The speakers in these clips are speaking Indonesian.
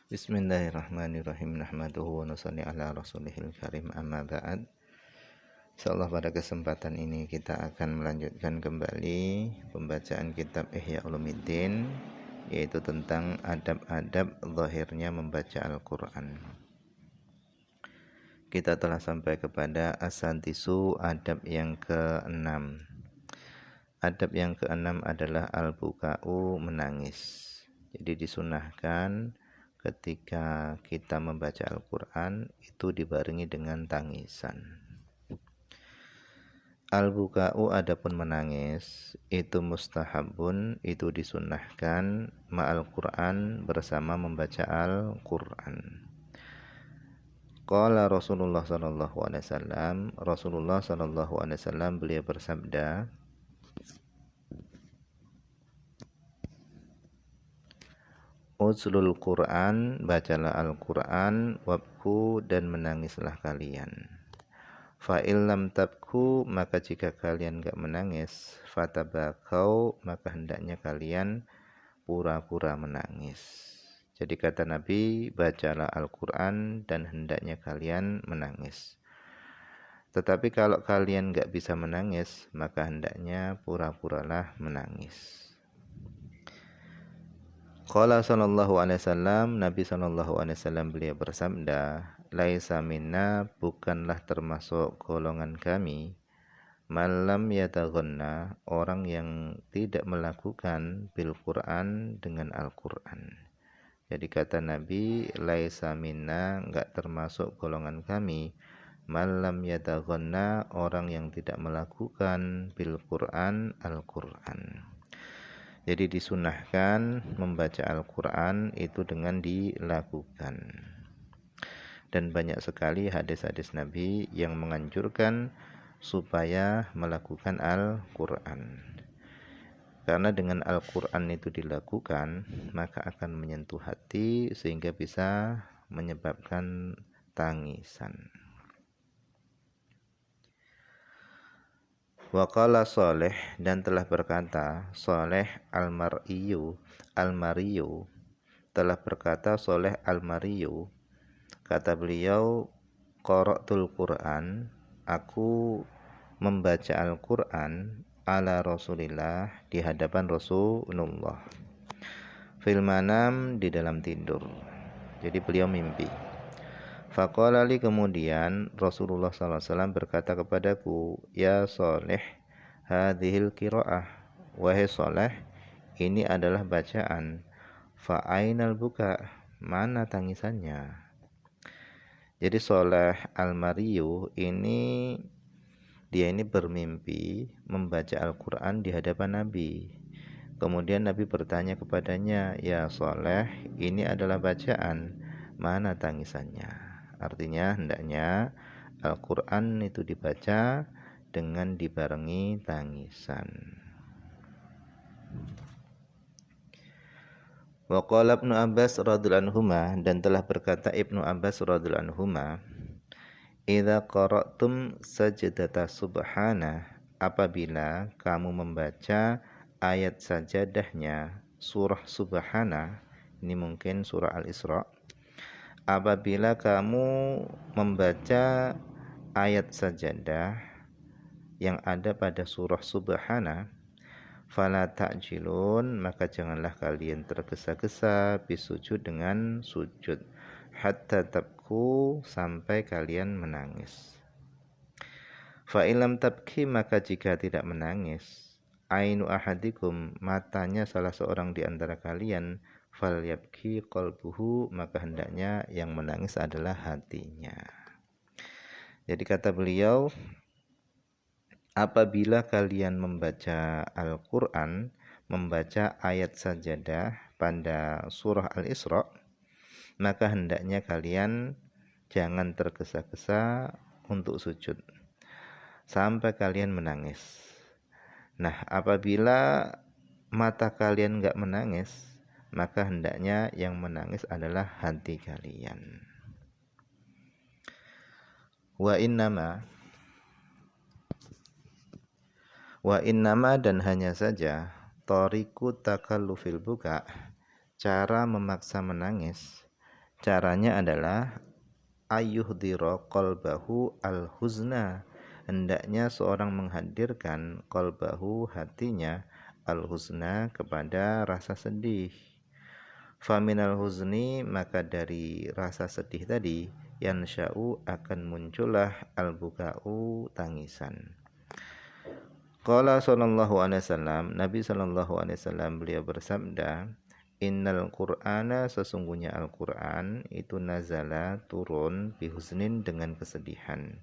Bismillahirrahmanirrahim. Nahmaduhu wa nusalli ala rasulihil karim, amma ba'd. Insyaallah pada kesempatan ini kita akan melanjutkan kembali pembacaan kitab Ihya Ulumuddin, yaitu tentang adab-adab zahirnya membaca Al-Quran. Kita telah sampai kepada as-sadisu, adab yang ke-6. Adab yang ke-6 adalah al-buka'u, menangis. Jadi disunahkan ketika kita membaca Al-Quran itu dibarengi dengan tangisan. Al-buka'u, adapun menangis, itu mustahabun, itu disunnahkan ma'al Quran, bersama membaca Al-Quran. Qala Rasulullah sallallahu alaihi wasallam, Rasulullah sallallahu alaihi wasallam beliau bersabda, Uzlul Quran, bacalah Al-Quran, wabku, dan menangislah kalian. Fa'il lam tabku, maka jika kalian gak menangis, fatabakau, maka hendaknya kalian pura-pura menangis. Jadi kata Nabi, bacalah Al-Quran dan hendaknya kalian menangis. Tetapi kalau kalian gak bisa menangis, maka hendaknya pura-puralah menangis. Qala sallallahu alaihi wasallam, Nabi sallallahu alaihi wasallam beliau bersabda, laisa minna, bukanlah termasuk golongan kami, malam yataghanna, orang yang tidak melakukan bil Quran, dengan Al-Quran. Jadi kata Nabi, laisa minna, enggak termasuk golongan kami, malam yataghanna, orang yang tidak melakukan bil Quran, Al-Quran. Jadi disunahkan membaca Al-Quran itu dengan dilakukan. Dan banyak sekali hadis-hadis Nabi yang menganjurkan supaya melakukan Al-Quran. Karena dengan Al-Quran itu dilakukan, maka akan menyentuh hati sehingga bisa menyebabkan tangisan. Wa qala Saleh, dan telah berkata Saleh al-Mar'iyu, telah berkata Saleh al-Mar'iyu, kata beliau, qara'tul Qur'an, aku membaca Al-Qur'an ala Rasulillah, di hadapan Rasulullah, fil manam, di dalam tidur. Jadi beliau mimpi. Faqala li, kemudian Rasulullah SAW berkata kepadaku, ya Saleh, hadhil qiraah, wahai Saleh, ini adalah bacaan. Fa'ainal buka, mana tangisannya? Jadi Saleh al-Mariyu ini, dia ini bermimpi membaca Al-Quran di hadapan Nabi. Kemudian Nabi bertanya kepadanya, ya Saleh, ini adalah bacaan, mana tangisannya? Artinya hendaknya Al-Quran itu dibaca dengan dibarengi tangisan. Wa qala Ibnu Abbas radhiyallahu anhuma, dan telah berkata Ibnu Abbas radhiyallahu anhuma, idza qara'tum sajdata subhana, apabila kamu membaca ayat sajadahnya surah Subhana, ini mungkin surah Al-Isra. Apabila kamu membaca ayat sajadah yang ada pada surah Subhana, fala ta'jilun, maka janganlah kalian tergesa-gesa bisujud, dengan sujud, hatta tabku, sampai kalian menangis. Fa ilam tabki, maka jika tidak menangis, ainu ahadikum, matanya salah seorang di antara kalian, fal yabki qalbuhu, maka hendaknya yang menangis adalah hatinya. Jadi kata beliau, apabila kalian membaca Al-Quran, membaca ayat sajadah pada surah Al-Isra, maka hendaknya kalian jangan tergesa-gesa untuk sujud sampai kalian menangis. Nah, apabila mata kalian enggak menangis, maka hendaknya yang menangis adalah hati kalian. Wa innama, dan hanya saja, tariku takallufil buka, cara memaksa menangis, Caranya adalah ayyuhdira qalbahu al-huzna. Hendaknya seorang menghadirkan qalbahu, hatinya, al-huzna, kepada rasa sedih. Faminal huzni, maka dari rasa sedih tadi, yansya'u, akan muncullah al-buka'u, tangisan. Qala sallallahu alaihi wasallam, Nabi sallallahu alaihi wasallam beliau bersabda, Innal Qur'ana, sesungguhnya Al-Qur'an itu nazala, turun, bihuznin, dengan kesedihan.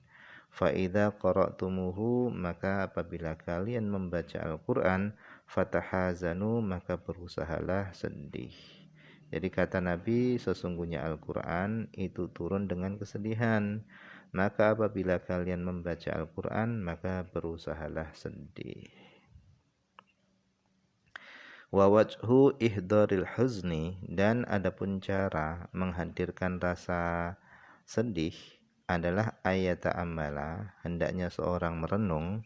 Fa idza qara'tumuhu, maka apabila kalian membaca Al-Qur'an, fatahazanu, maka berusahalah sedih. Jadi kata Nabi, sesungguhnya Al-Qur'an itu turun dengan kesedihan. Maka apabila kalian membaca Al-Qur'an, maka berusahalah sedih. Wa wajhu ihdaril huzni, dan adapun cara menghadirkan rasa sedih adalah ayata amala, hendaknya seorang merenung,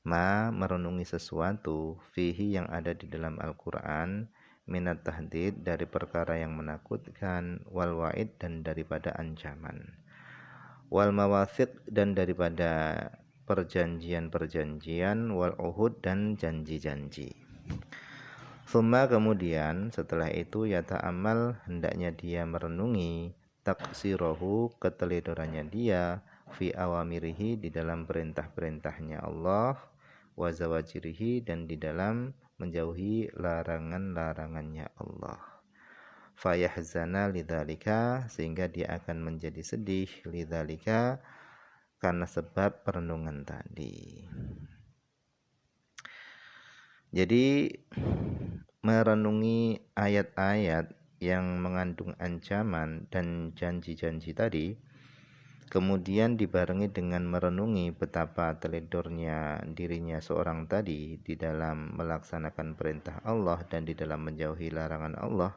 merenungi sesuatu, fihi, yang ada di dalam Al-Qur'an, minat tahdid, dari perkara yang menakutkan, wal wa'id, dan daripada ancaman, wal mawathiq, dan daripada perjanjian-perjanjian, wal uhud, dan janji-janji. Thumma, kemudian setelah itu, yata'amal, hendaknya dia merenungi, taksirahu, keteledorannya dia, fi awamirihi, di dalam perintah-perintahnya Allah, wa zawajirihi, dan di dalam menjauhi larangan-larangannya Allah. Fayahzana lidzalika, sehingga dia akan menjadi sedih, lidzalika, karena sebab perenungan tadi. Jadi merenungi ayat-ayat yang mengandung ancaman dan janji-janji tadi, kemudian dibarengi dengan merenungi betapa teledornya dirinya seorang tadi di dalam melaksanakan perintah Allah dan di dalam menjauhi larangan Allah,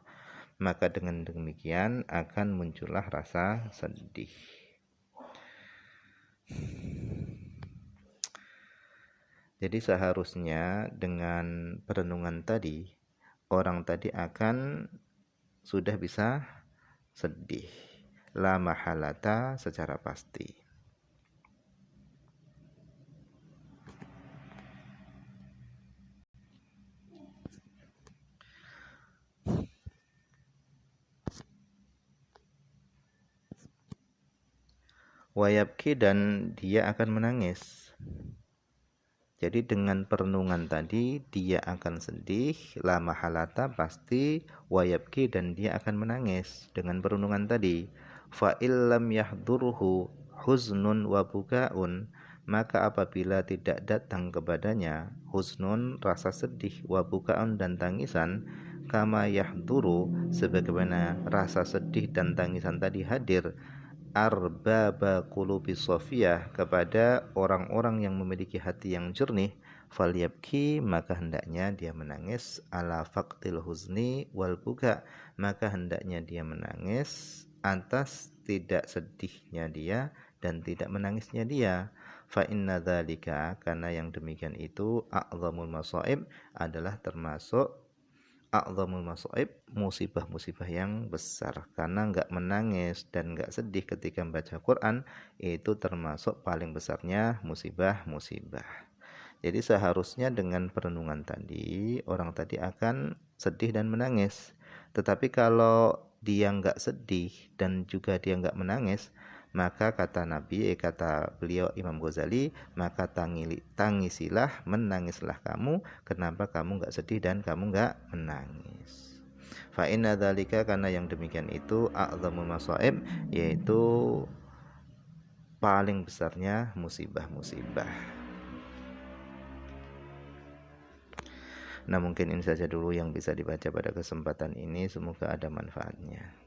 maka dengan demikian akan muncullah rasa sedih. Jadi seharusnya dengan perenungan tadi, orang tadi akan sudah bisa sedih, la mahalata, secara pasti. Wayabki, dan dia akan menangis. Jadi dengan perenungan tadi dia akan sedih, la mahalata, pasti, wayabki, dan dia akan menangis dengan perenungan tadi. Fa illam yahdurhu huznun wa bukaun, maka apabila tidak datang kepadanya huznun, rasa sedih, wa bukaun, dan tangisan, kama yahduru, sebagaimana rasa sedih dan tangisan tadi hadir, arbaba qulubi sofiyah, kepada orang-orang yang memiliki hati yang jernih, falyabki, maka hendaknya dia menangis, ala faqtil huzni wal buka, maka hendaknya dia menangis atas tidak sedihnya dia dan tidak menangisnya dia. Fa inna dzalika, karena yang demikian itu, a'zamul masaib, adalah termasuk a'zamul masaib, musibah-musibah yang besar. Karena enggak menangis dan enggak sedih ketika membaca Quran, itu termasuk paling besarnya musibah-musibah. Jadi seharusnya dengan perenungan tadi, orang tadi akan sedih dan menangis. Tetapi kalau dia enggak sedih dan juga dia enggak menangis, maka kata Nabi, kata beliau Imam Ghazali, maka tangisilah, menangislah kamu. Kenapa kamu enggak sedih dan kamu enggak menangis? Fa inna dzalika, karena yang demikian itu, a'zamul masaib, yaitu paling besarnya musibah-musibah. Nah, mungkin ini saja dulu yang bisa dibaca pada kesempatan ini. Semoga ada manfaatnya.